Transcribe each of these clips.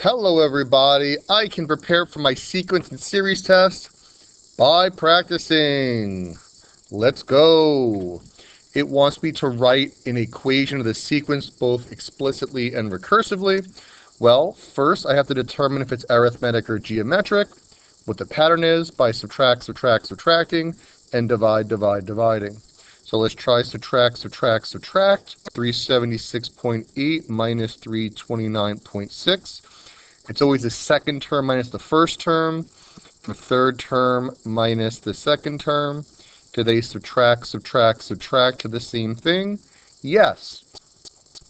Hello everybody, I can prepare for my sequence and series test by practicing. Let's go. It wants me to write an equation of the sequence both explicitly and recursively. Well, first I have to determine if it's arithmetic or geometric, what the pattern is by subtracting, and dividing. So let's try subtract. 376.8 minus 329.6. It's always the second term minus the first term, the third term minus the second term. Do they subtract to the same thing? Yes.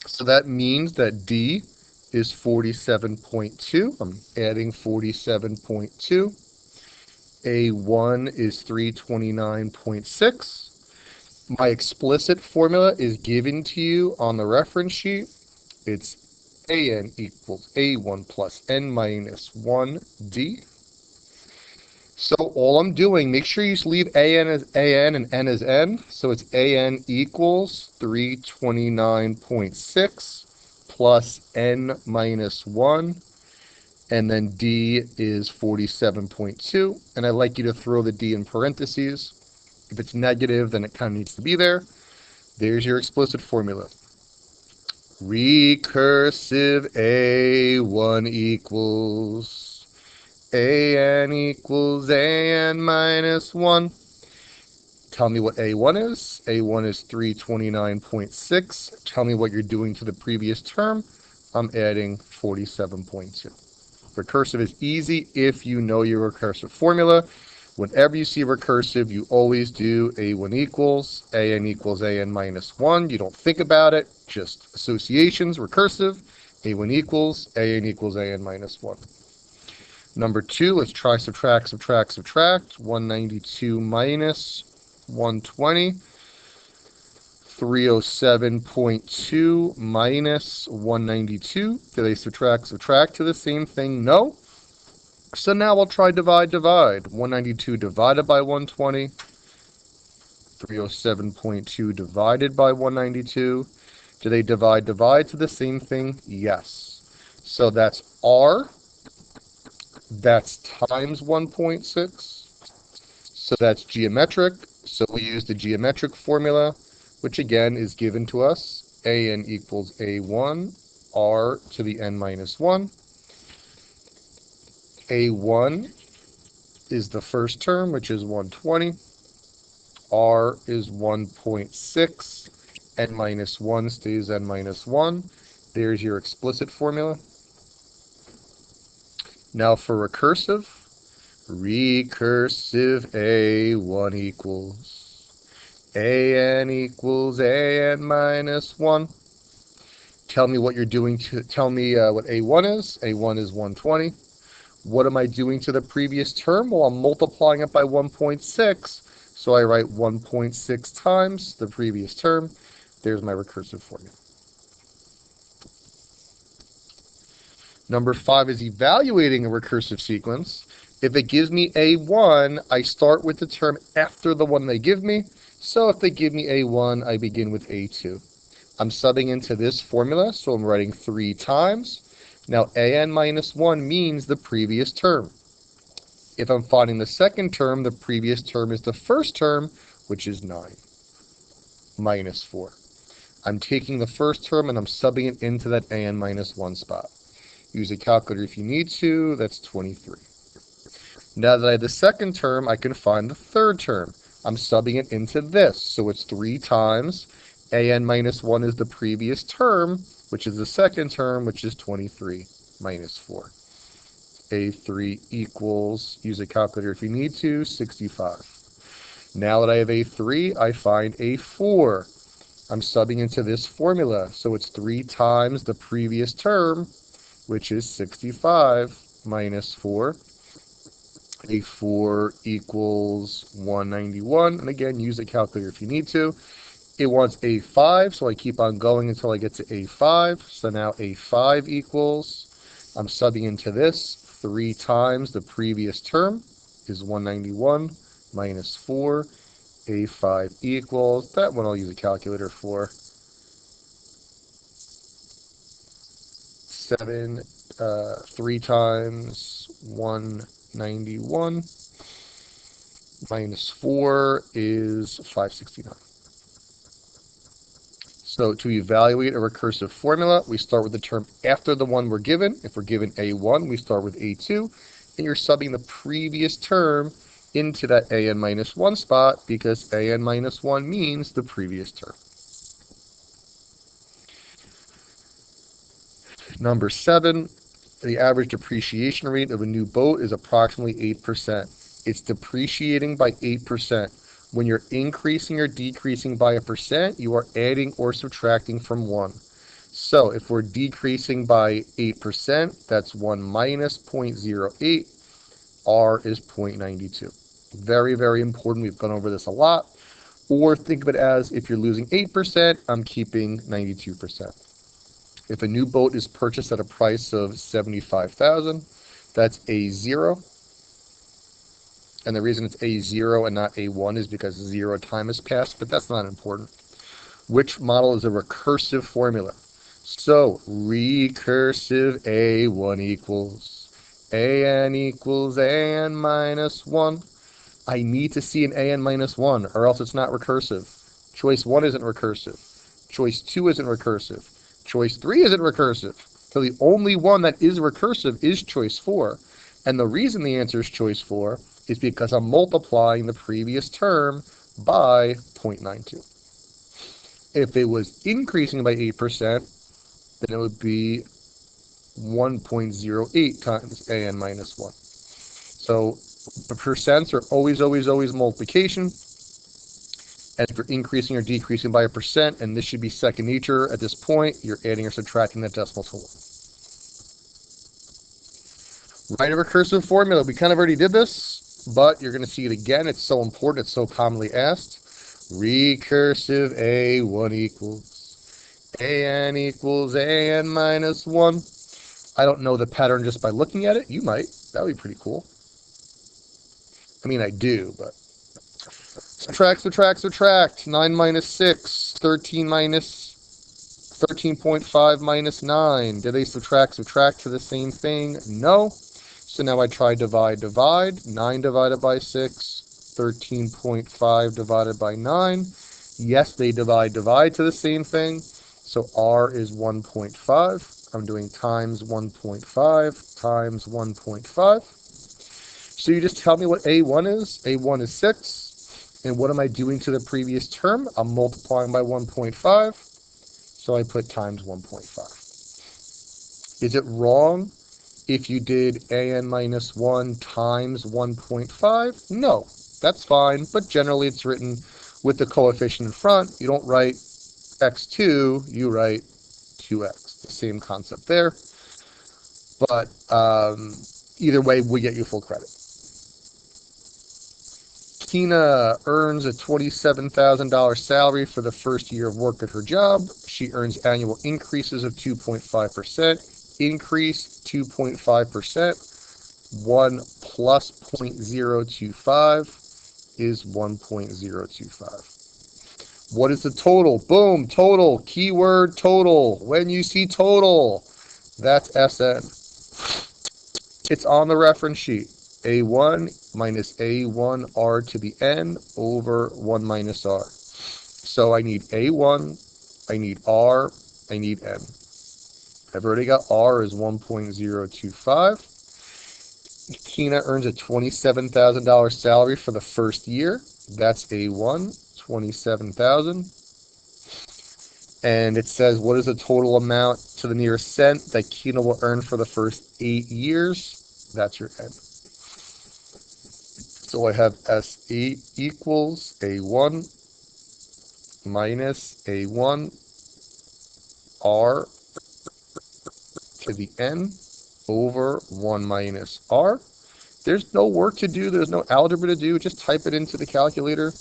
So that means that D is 47.2. I'm adding 47.2. A1 is 329.6. My explicit formula is given to you on the reference sheet. It's an equals a1 plus n minus 1d. So all I'm doing, make sure you leave an as an and n as n. So it's an equals 329.6 plus n minus 1. And then d is 47.2. And I like you to throw the d in parentheses. If it's negative, then it kind of needs to be there. There's your explicit formula. Recursive a1 equals an equals an minus 1. Tell me what a1 is. A1 is 329.6. Tell me what you're doing to the previous term. I'm adding 47.2. Recursive is easy if you know your recursive formula. Whenever you see recursive, you always do a1 equals an minus 1. You don't think about it, just associations, recursive. A1 equals an minus 1. Number 2, let's try subtract. 192 minus 120. 307.2 minus 192. Do they subtract to the same thing? No. So now we'll try divide. 192 divided by 120. 307.2 divided by 192. Do they divide to the same thing? Yes. So that's R. That's times 1.6. So that's geometric. So we use the geometric formula, which again is given to us. An equals a1, r to the n minus 1. A1 is the first term, which is 120. R is 1.6. N minus 1 stays n minus 1. There's your explicit formula. Now for recursive. Recursive a1 equals an equals an minus 1. Tell me what you're doing to, tell me what a1 is. A1 is 120. What am I doing to the previous term? Well, I'm multiplying it by 1.6. So I write 1.6 times the previous term. There's my recursive formula. Number 5 is evaluating a recursive sequence. If it gives me a1, I start with the term after the one they give me. So if they give me a1, I begin with a2. I'm subbing into this formula, so I'm writing 3 times. Now an minus 1 means the previous term. If I'm finding the second term, the previous term is the first term, which is 9 minus 4. I'm taking the first term and I'm subbing it into that an minus 1 spot. Use a calculator if you need to. That's 23. Now that I have the second term, I can find the third term. I'm subbing it into this, so it's 3 times. An minus 1 is the previous term, which is the second term, which is 23 minus 4. A3 equals, use a calculator if you need to, 65. Now that I have A3, I find A4. I'm subbing into this formula, so it's 3 times the previous term, which is 65 minus 4. A4 equals 191, and again, use a calculator if you need to. It wants A5, so I keep on going until I get to A5. So now A5 equals, I'm subbing into this, 3 times the previous term is 191 minus 4. A5 equals, that one I'll use a calculator for, 3 times 191 minus 4 is 569. So to evaluate a recursive formula, we start with the term after the one we're given. If we're given A1, we start with A2, and you're subbing the previous term into that an minus 1 spot because an minus 1 means the previous term. Number 7, the average depreciation rate of a new boat is approximately 8%. It's depreciating by 8%. When you're increasing or decreasing by a percent, you are adding or subtracting from 1. So if we're decreasing by 8%, that's 1 minus 0.08. R is 0.92. Very, very important. We've gone over this a lot. Or think of it as if you're losing 8%, I'm keeping 92%. If a new boat is purchased at a price of $75,000, that's A0. And the reason it's A0 and not A1 is because 0 time has passed, but that's not important. Which model is a recursive formula? So recursive A1 equals AN equals AN minus 1. I need to see an AN minus 1 or else it's not recursive. Choice 1 isn't recursive. Choice 2 isn't recursive. Choice 3 isn't recursive. So the only one that is recursive is choice 4. And the reason the answer is choice 4 is because I'm multiplying the previous term by 0.92. If it was increasing by 8%, then it would be 1.08 times an minus 1. So the percents are always, always, always multiplication. And if you're increasing or decreasing by a percent, and this should be second nature at this point, you're adding or subtracting that decimal to 1. Write a recursive formula. We kind of already did this, but you're going to see it again. It's so important. It's so commonly asked. Recursive A1 equals AN equals AN minus 1. I don't know the pattern just by looking at it. You might. That would be pretty cool. I mean, I do, but subtract, subtract, subtract. 9 minus 6, 13 minus 13.5 minus 9. Did they subtract to the same thing? No. So now I try divide, divide. 9 divided by 6, 13.5 divided by 9. Yes, they divide to the same thing. So R is 1.5. I'm doing times 1.5 times 1.5. So you just tell me what A1 is. A1 is 6. And what am I doing to the previous term? I'm multiplying by 1.5. So I put times 1.5. Is it wrong if you did AN minus 1 times 1.5? No, that's fine. But generally it's written with the coefficient in front. You don't write x2, you write 2x. The same concept there. But either way, we get you full credit. Tina earns a $27,000 salary for the first year of work at her job. She earns annual increases of 2.5%. Increase 2.5%. 1 plus 0.025 is 1.025. What is the total? Boom, total. Keyword total. When you see total, that's SN. It's on the reference sheet. A1 minus A1 R to the N over 1 minus R. So I need A1, I need R, I need N. I've already got R is 1.025. Tina earns a $27,000 salary for the first year. That's A1, 27,000. And it says, what is the total amount to the nearest cent that Tina will earn for the first 8 years? That's your N. So I have S8 equals A1 minus A1 R to the N over 1 minus R. There's no work to do. There's no algebra to do. Just type it into the calculator.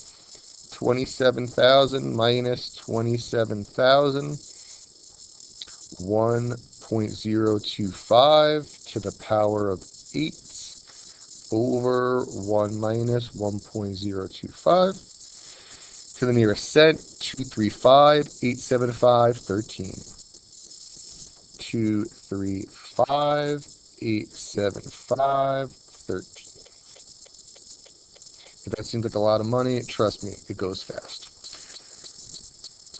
27,000 minus 27,000. 1.025 to the power of 8 over 1 minus 1.025 to the nearest cent, 235, 875, 13. 235. 5, 8, 7, 5, 13. If that seems like a lot of money, trust me, it goes fast.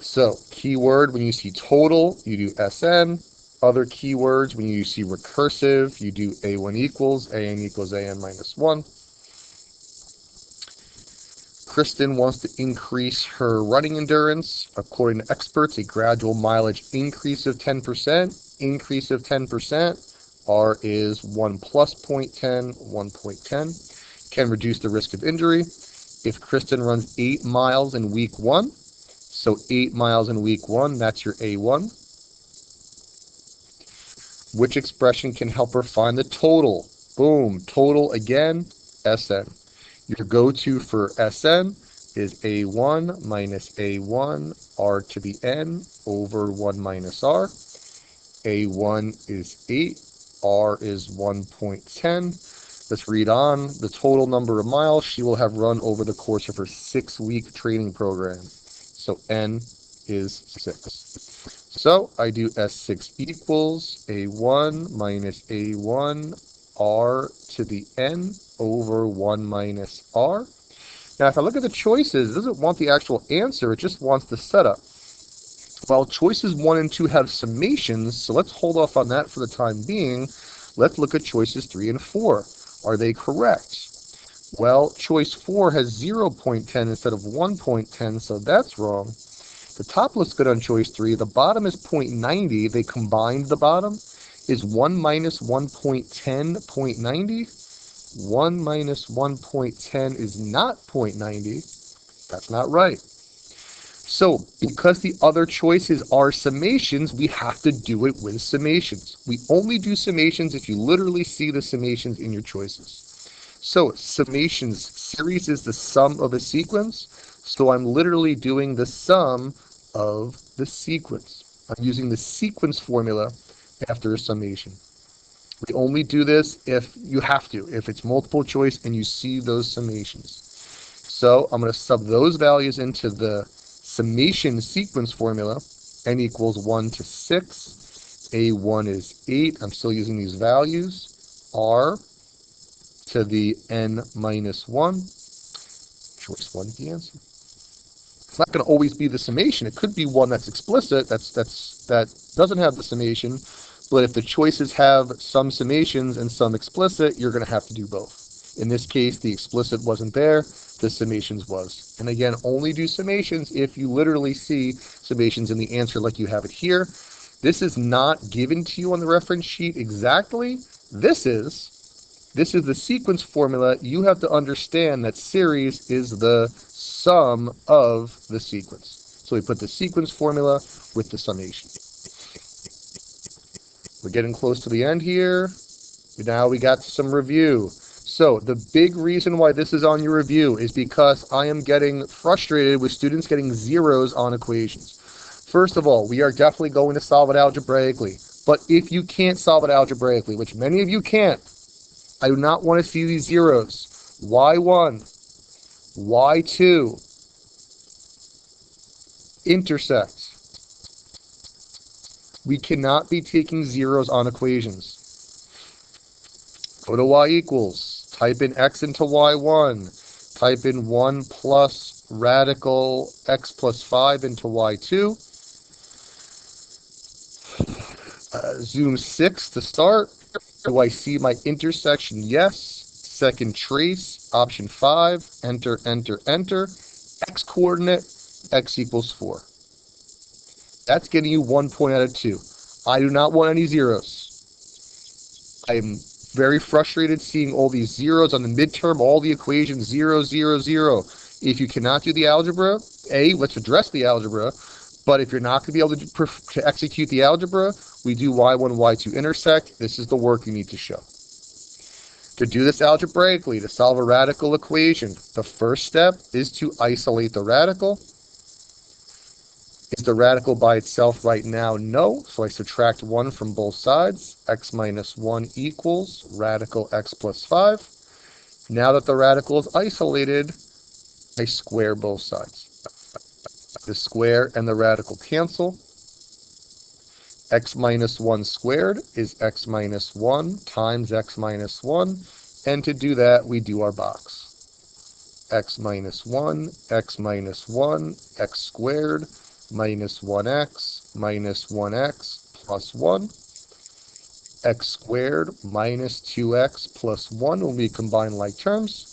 So, keyword, when you see total, you do SN. Other keywords, when you see recursive, you do A1 equals, AN equals AN minus 1. Kristen wants to increase her running endurance. According to experts, a gradual mileage increase of 10%. Increase of 10%. R is 1 plus 0.10, 1.10. Can reduce the risk of injury. If Kristen runs 8 miles in week 1, so 8 miles in week 1, that's your A1. Which expression can help her find the total? Boom, total again, SN. Your go-to for SN is A1 minus A1 R to the N over 1 minus R. A1 is 8, R is 1.10. Let's read on. The total number of miles she will have run over the course of her 6-week training program. So N is 6. So I do S6 equals A1 minus A1 R to the N over 1 minus R. Now, if I look at the choices, it doesn't want the actual answer, it just wants the setup. Well, choices 1 and 2 have summations, so let's hold off on that for the time being. Let's look at choices 3 and 4. Are they correct? Well, choice 4 has 0.10 instead of 1.10, so that's wrong. The top looks good on choice 3. The bottom is 0.90. They combined the bottom. Is 1 minus 1.10 0.90? 1 minus 1.10 is not 0.90. That's not right. So, because the other choices are summations, we have to do it with summations. We only do summations if you literally see the summations in your choices. So, summations, series is the sum of a sequence. So I'm literally doing the sum of the sequence. I'm using the sequence formula after a summation. We only do this if you have to, if it's multiple choice and you see those summations. So I'm going to sub those values into the summation sequence formula. N equals 1 to 6. A1 is 8. I'm still using these values. R to the N minus 1. Choice 1 is the answer. It's not going to always be the summation. It could be one that's explicit, that doesn't have the summation. But if the choices have some summations and some explicit, you're going to have to do both. In this case, the explicit wasn't there, the summations was. And again, only do summations if you literally see summations in the answer like you have it here. This is not given to you on the reference sheet exactly. This is the sequence formula. You have to understand that series is the sum of the sequence. So we put the sequence formula with the summation. We're getting close to the end here. Now we got some review. So the big reason why this is on your review is because I am getting frustrated with students getting zeros on equations. First of all, we are definitely going to solve it algebraically. But if you can't solve it algebraically, which many of you can't, I do not want to see these zeros. Y1, Y2, intersect. We cannot be taking zeros on equations. Go to Y equals. Type in X into Y1. Type in 1 plus radical X plus 5 into Y2. Zoom 6 to start. Do I see my intersection? Yes. Second trace, option 5. Enter, enter, enter. X coordinate, X equals 4. That's getting you 1 point out of 2. I do not want any zeros. I am very frustrated seeing all these zeros on the midterm, all the equations, 0, 0, 0. If you cannot do the algebra, let's address the algebra. But if you're not going to be able to execute the algebra, we do y1, y2 intersect. This is the work you need to show. To do this algebraically, to solve a radical equation, the first step is to isolate the radical. Is the radical by itself right now? No. So I subtract 1 from both sides. X minus 1 equals radical x plus 5. Now that the radical is isolated, I square both sides. The square and the radical cancel. X minus 1 squared is x minus 1 times x minus 1. And to do that, we do our box. X minus 1, x minus 1, x squared, minus 1x plus 1. X squared minus 2x plus 1 will be combined like terms.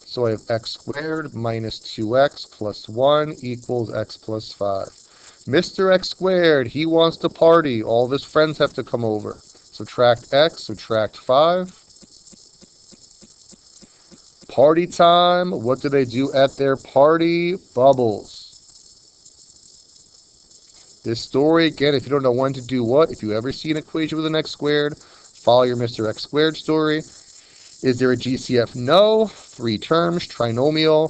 So I have x squared minus 2x plus 1 equals x plus 5. Mr. X squared, he wants to party. All of his friends have to come over. Subtract x, subtract 5. Party time. What do they do at their party? Bubbles. This story, again, if you don't know when to do what, if you ever see an equation with an x squared, follow your Mr. X squared story. Is there a GCF? No. 3 terms, trinomial.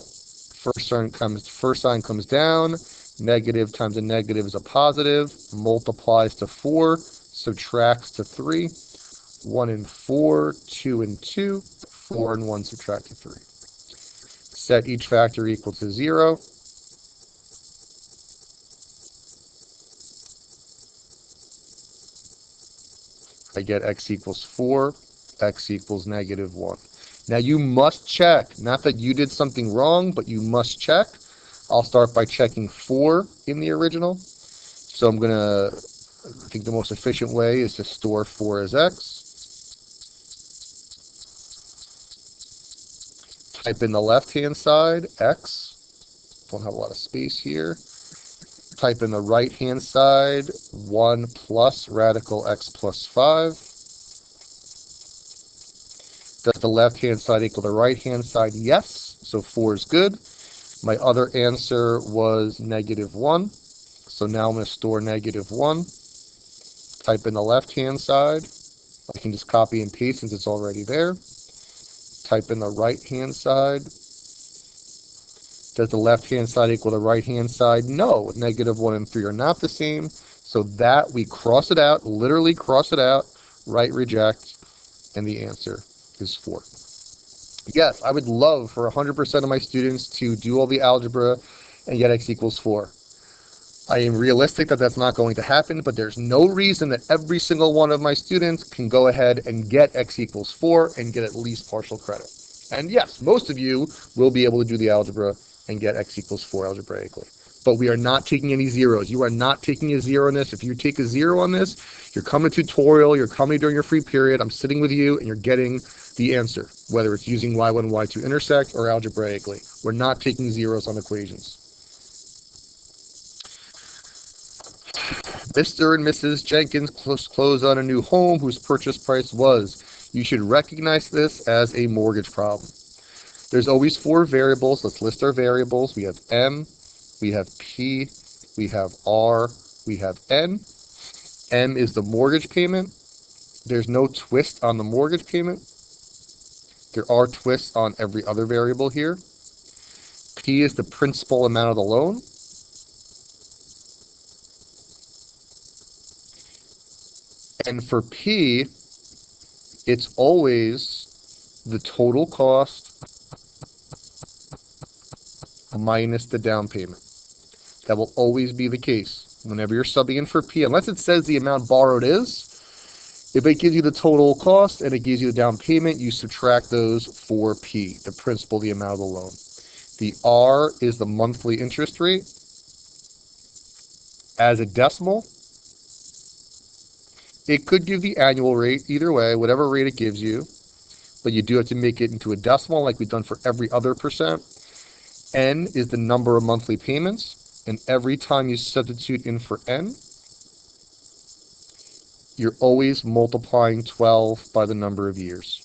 First sign comes down. Negative times a negative is a positive. Multiplies to 4. Subtracts to 3. 1 and 4. 2 and 2. 4 and 1 subtract to 3. Set each factor equal to 0. I get x equals 4, x equals negative 1. Now you must check, not that you did something wrong, but you must check. I'll start by checking 4 in the original. So I think the most efficient way is to store 4 as x. Type in the left-hand side, x. Don't have a lot of space here. Type in the right-hand side, 1 plus radical x plus 5. Does the left-hand side equal the right-hand side? Yes. So 4 is good. My other answer was negative 1. So now I'm going to store negative 1. Type in the left-hand side. I can just copy and paste since it's already there. Type in the right-hand side. Does the left-hand side equal the right-hand side? No. Negative 1 and 3 are not the same. So that we cross it out, literally cross it out, right, reject, and the answer is 4. Yes, I would love for 100% of my students to do all the algebra and get x equals 4. I am realistic that that's not going to happen, but there's no reason that every single one of my students can go ahead and get x equals 4 and get at least partial credit. And yes, most of you will be able to do the algebra and get x equals 4 algebraically. But we are not taking any zeros. You are not taking a 0 on this. If you take a 0 on this, you're coming to tutorial, you're coming during your free period, I'm sitting with you, and you're getting the answer, whether it's using y1 and y2 intersect or algebraically. We're not taking zeros on equations. Mr. and Mrs. Jenkins closed on a new home whose purchase price was. You should recognize this as a mortgage problem. There's always 4 variables. Let's list our variables. We have M, we have P, we have R, we have N. M is the mortgage payment. There's no twist on the mortgage payment. There are twists on every other variable here. P is the principal amount of the loan. And for P, it's always the total cost minus the down payment. That will always be the case. Whenever you're subbing in for P, unless it says the amount borrowed is, if it gives you the total cost and it gives you the down payment, you subtract those for P, the principal, the amount of the loan. The R is the monthly interest rate. As a decimal, it could give the annual rate, either way, whatever rate it gives you, but you do have to make it into a decimal like we've done for every other percent. N is the number of monthly payments, and every time you substitute in for N, you're always multiplying 12 by the number of years.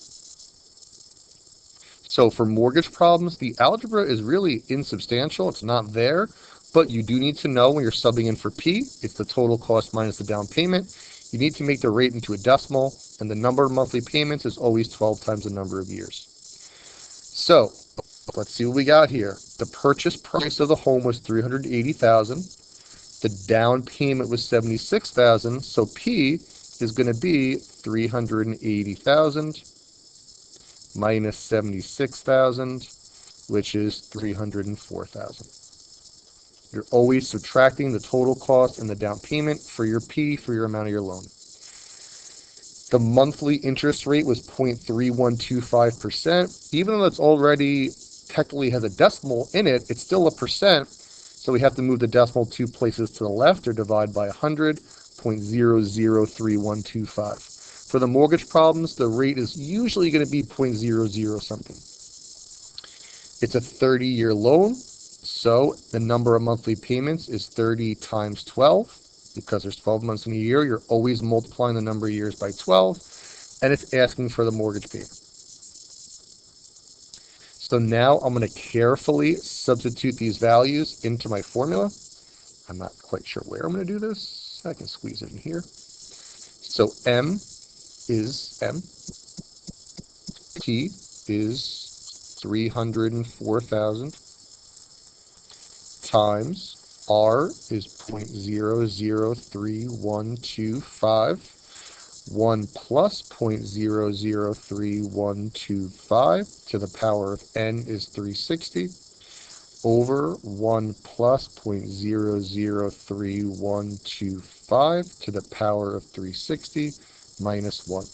So for mortgage problems, the algebra is really insubstantial. It's not there, but you do need to know when you're subbing in for P, it's the total cost minus the down payment. You need to make the rate into a decimal, and the number of monthly payments is always 12 times the number of years. So let's see what we got here. The purchase price of the home was $380,000. The down payment was $76,000. So P is going to be $380,000 minus $76,000, which is $304,000. You're always subtracting the total cost and the down payment for your P for your amount of your loan. The monthly interest rate was 0.3125%. Even though it's already technically has a decimal in it, it's still a percent. So we have to move the decimal 2 places to the left or divide by 100, 0.003125. For the mortgage problems, the rate is usually going to be 0.00 something. It's a 30-year loan, so the number of monthly payments is 30 times 12. Because there's 12 months in a year, you're always multiplying the number of years by 12, and it's asking for the mortgage payment. So now I'm going to carefully substitute these values into my formula. I'm not quite sure where I'm going to do this. I can squeeze it in here. So M is M. T is 304,000 times R is 0.003125. 1 plus 0.003125 to the power of n is 360 over 1 plus 0.003125 to the power of 360 minus 1.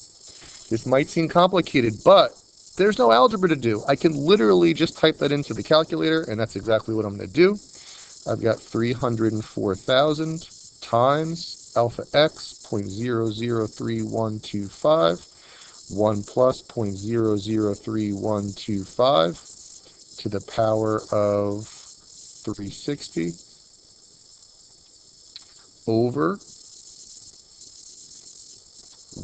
This might seem complicated, but there's no algebra to do. I can literally just type that into the calculator, and that's exactly what I'm going to do. I've got 304,000 times alpha x 0.003125, 1 plus 0.003125 to the power of 360 over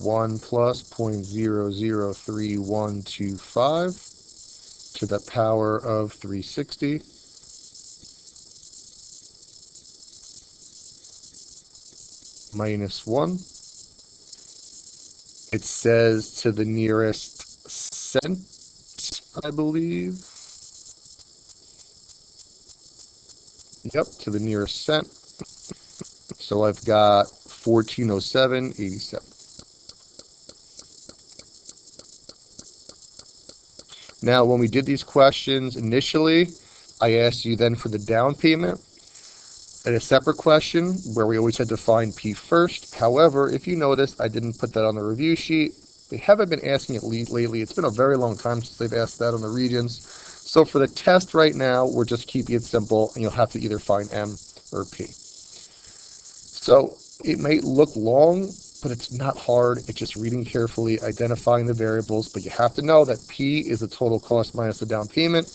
1 plus 0.003125 to the power of 360 minus 1. It says to the nearest cent, I believe. Yep, to the nearest cent. So I've got 1407.87. Now, when we did these questions initially, I asked you then for the down payment. And a separate question where we always had to find P first. However, if you notice, I didn't put that on the review sheet. They haven't been asking it lately. It's been a very long time since they've asked that on the regions. So for the test right now, we're just keeping it simple, and you'll have to either find M or P. So it may look long, but it's not hard. It's just reading carefully, identifying the variables. But you have to know that P is the total cost minus the down payment.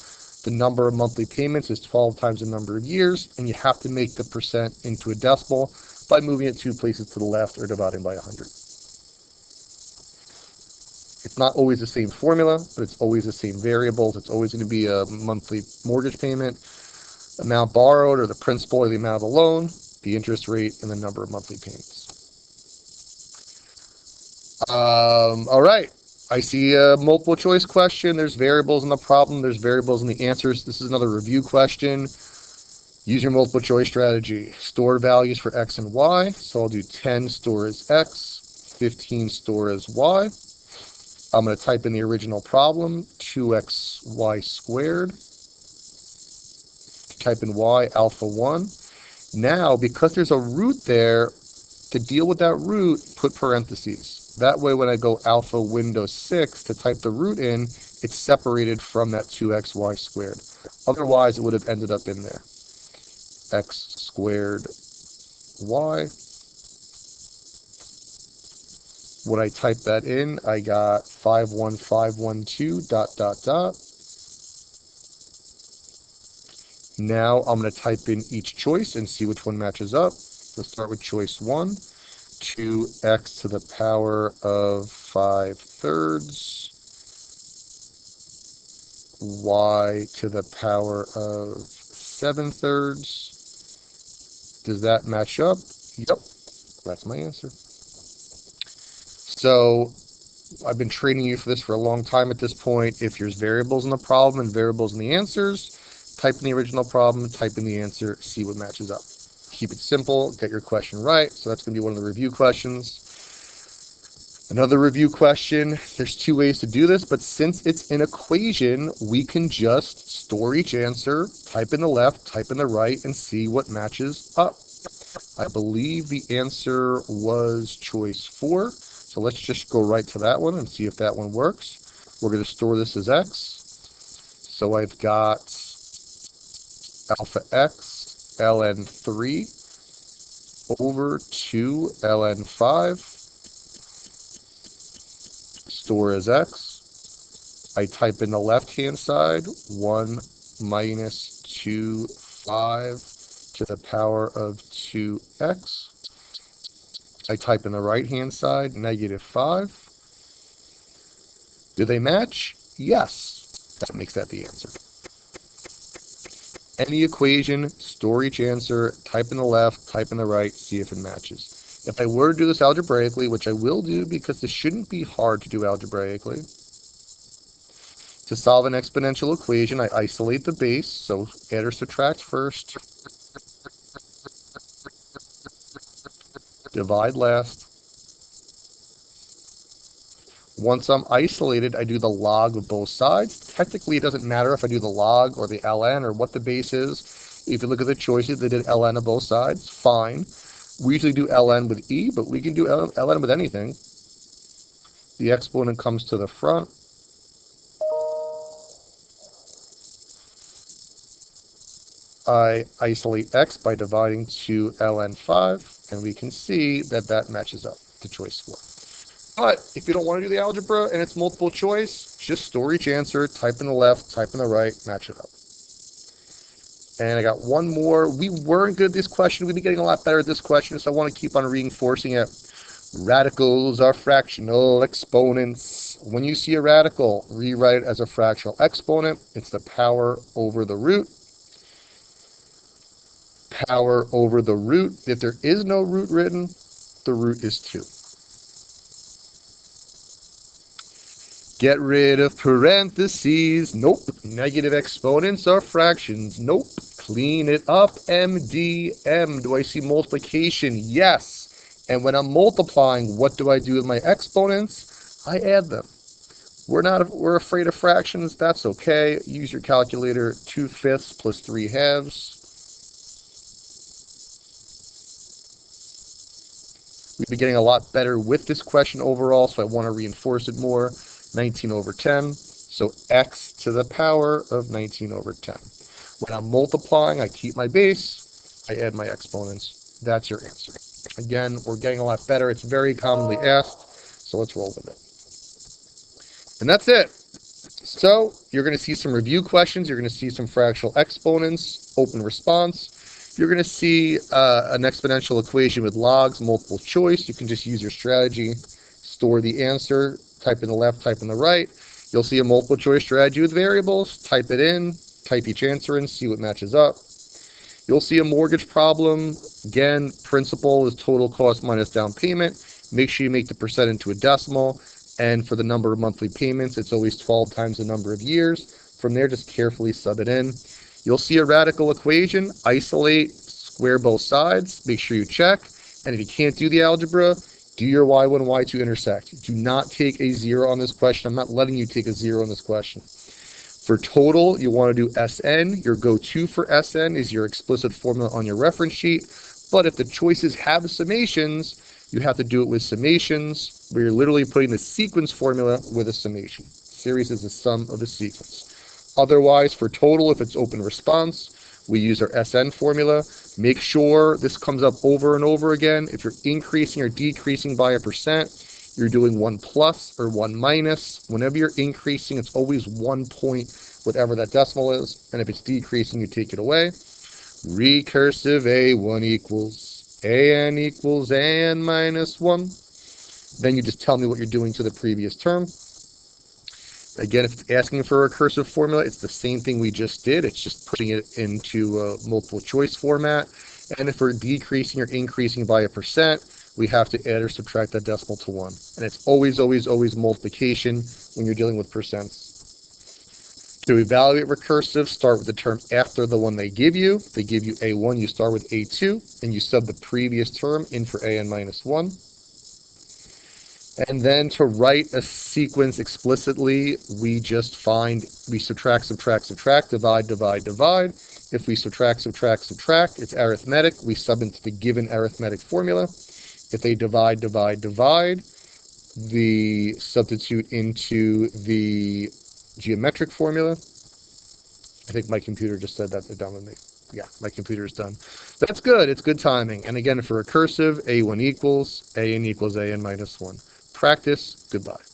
The number of monthly payments is 12 times the number of years, and you have to make the percent into a decimal by moving it 2 places to the left or dividing by 100. It's not always the same formula, but it's always the same variables. It's always going to be a monthly mortgage payment, amount borrowed, or the principal or the amount of the loan, the interest rate, and the number of monthly payments. All right. I see a multiple choice question. There's variables in the problem. There's variables in the answers. This is another review question. Use your multiple choice strategy. Store values for x and y. So I'll do 10 store as x, 15 store as y. I'm going to type in the original problem, 2xy squared. Type in y, alpha 1. Now, because there's a root there, to deal with that root, put parentheses. That way, when I go alpha window 6 to type the root in, it's separated from that 2xy squared. Otherwise, it would have ended up in there. X squared y. When I type that in, I got 51512 ... Now I'm going to type in each choice and see which one matches up. Let's start with choice 1. 2x to the power of 5/3, y to the power of 7/3. Does that match up? Yep, that's my answer. So I've been training you for this for a long time at this point. If there's variables in the problem and variables in the answers, type in the original problem, type in the answer, see what matches up. Keep it simple, get your question right. So that's going to be one of the review questions. Another review question. There's two ways to do this, but since it's an equation, we can just store each answer, type in the left, type in the right, and see what matches up. I believe the answer was choice 4. So let's just go right to that one and see if that one works. We're going to store this as x. So I've got alpha x ln 3 over 2 ln 5. Store as x. I type in the left-hand side, 1 minus 2, 5 to the power of 2x. I type in the right-hand side, negative 5. Do they match? Yes. That makes that the answer. Any equation, store each answer, type in the left, type in the right, see if it matches. If I were to do this algebraically, which I will do because this shouldn't be hard to do algebraically, to solve an exponential equation, I isolate the base, so add or subtract first, divide last. Once I'm isolated, I do the log of both sides. Technically, it doesn't matter if I do the log or the ln or what the base is. If you look at the choices, they did ln of both sides. Fine. We usually do ln with e, but we can do ln with anything. The exponent comes to the front. I isolate x by dividing 2 ln 5, and we can see that that matches up to choice 4. But if you don't want to do the algebra and it's multiple choice, just store each answer, type in the left, type in the right, match it up. And I got one more. We weren't good at this question. We've been getting a lot better at this question, so I want to keep on reinforcing it. Radicals are fractional exponents. When you see a radical, rewrite it as a fractional exponent. It's the power over the root. Power over the root. If there is no root written, the root is 2. Get rid of parentheses. Nope. Negative exponents are fractions. Nope. Clean it up. MDM. Do I see multiplication? Yes. And when I'm multiplying, what do I do with my exponents? I add them. We're afraid of fractions. That's okay. Use your calculator. 2/5 plus 3/2. We've been getting a lot better with this question overall, so I want to reinforce it more. 19 over 10. So x to the power of 19 over 10. When I'm multiplying, I keep my base. I add my exponents. That's your answer. Again, we're getting a lot better. It's very commonly asked, so let's roll with it. And that's it. So you're going to see some review questions. You're going to see some fractional exponents, open response. You're going to see an exponential equation with logs, multiple choice. You can just use your strategy, store the answer, type in the left, type in the right. You'll see a multiple choice strategy with variables. Type it in, type each answer in, see what matches up. You'll see a mortgage problem. Again, principal is total cost minus down payment. Make sure you make the percent into a decimal. And for the number of monthly payments, it's always 12 times the number of years. From there, just carefully sub it in. You'll see a radical equation. Isolate, square both sides. Make sure you check. And if you can't do the algebra, do your y1, y2 intersect. Do not take a 0 on this question. I'm not letting you take a 0 on this question. For total, you want to do SN. Your go-to for SN is your explicit formula on your reference sheet. But if the choices have summations, you have to do it with summations, where you're literally putting the sequence formula with a summation. Series is the sum of the sequence. Otherwise, for total, if it's open response, we use our SN formula. Make sure this comes up over and over again. If you're increasing or decreasing by a percent, you're doing 1 plus or 1 minus. Whenever you're increasing, it's always 1 point, whatever that decimal is. And if it's decreasing, you take it away. Recursive A1 equals AN equals AN minus 1. Then you just tell me what you're doing to the previous term. Again, if it's asking for a recursive formula, it's the same thing we just did. It's just putting it into a multiple choice format. And if we're decreasing or increasing by a percent, we have to add or subtract that decimal to 1. And it's always, always, always multiplication when you're dealing with percents. To evaluate recursive, start with the term after the one they give you. If they give you A1, you start with A2, and you sub the previous term in for AN minus 1. And then to write a sequence explicitly, we subtract, subtract, subtract, divide, divide, divide. If we subtract, subtract, subtract, it's arithmetic. We sub into the given arithmetic formula. If they divide, divide, divide, the substitute into the geometric formula. I think my computer just said that they're done with me. Yeah, my computer is done. That's good. It's good timing. And again, for recursive, a1 equals, a n equals a n minus 1. Practice. Goodbye.